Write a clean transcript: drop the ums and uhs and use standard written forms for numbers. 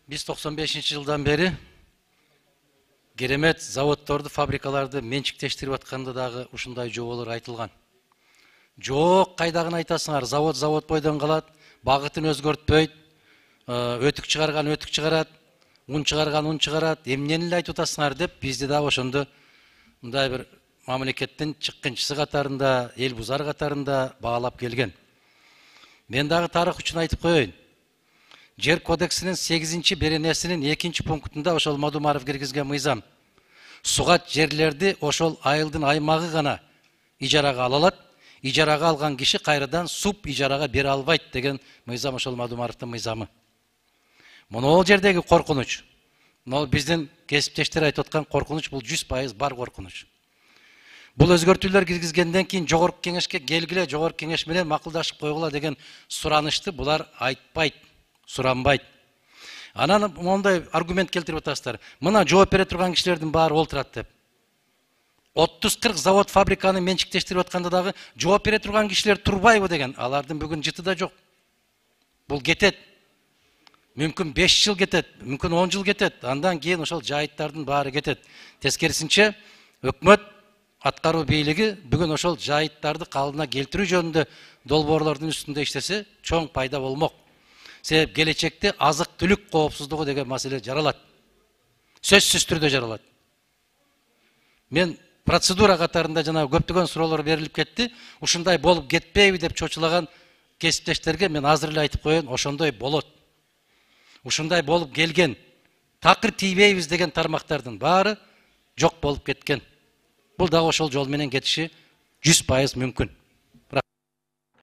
Biz 95 жылдан бeri керемет заводторду, фабрикаларды менчиктештирип атканда дагы ушундай жоболор айтылган. Жок, кайдагын айтасыңар, завод бойдон калат, багытын өзгөртпөйт, өтүк чыгарган өтүк чыгарат, ун чыгарган ун чыгарат, эмнени эле айтып атасыңар деп бизди дагы ошондо мындай бир мамлекеттин чыккынчысы катарында, эл бузар катарында баалап келген. Мен дагы тарых үчүн айтып коеюн. Жер кодексинин 8-чи беренесинин 2-чи пунктунда ошол Мадумаров киргизген мыйзам. Сугат жерлерди ошол айылдын аймагы гана ижарага ала алат. Ижарага алган киши кайрадан суп ижарага бере албайт деген мыйзам ошол Мадумаровдун мыйзамы. Мына жердеги коркунуч, мына биздин кесиптештер айтып аткан коркунуч, бул 100% бар коркунуч. Бул өзгөртүүлөр киргизгенден кийин жогорку кеңешке келгиле, жогорку кеңеш менен макулдашып койгула деген суранышты булар айтпайт, суранбайт. Анан мондай аргумент келтирип атасыздар. Мына жооп бере турган кишилердин баары олтурат деп. 30-40 завод фабриканы менчиктештирип атканда дагы жооп бере турган кишилер турбайбы деген. Алардын бүгүн жыты да жок. Бул кетет. Мүмкүн 5 жыл кетет, мүмкүн 10 жыл кетет. Андан кийин ошол жайыттардын баары кетет. Тескерисинче өкмөт аткаруу бийлиги бүгүн ошол жайыттарды калдына келтирүү жөнүндө долбоорлордун үстүндө иштесе чоң пайда болмок. Себеп келечекте азык-түлүк коопсуздугу деген маселе жаралат. Сөзсүз түрдө жаралат. Мен процедура катарында жана көптөгөн суроолор берилип кетти. Ушундай болуп кетпейби деп чочулаган кесиптештерге мен азыр эле айтып коеюн, ошондой болот. Ушундай болуп келген, такыр тийбейбиз деген тармактардын баары жок болуп кеткен. Бул дагы ошол жол менен кетиши 100% мүмкүн.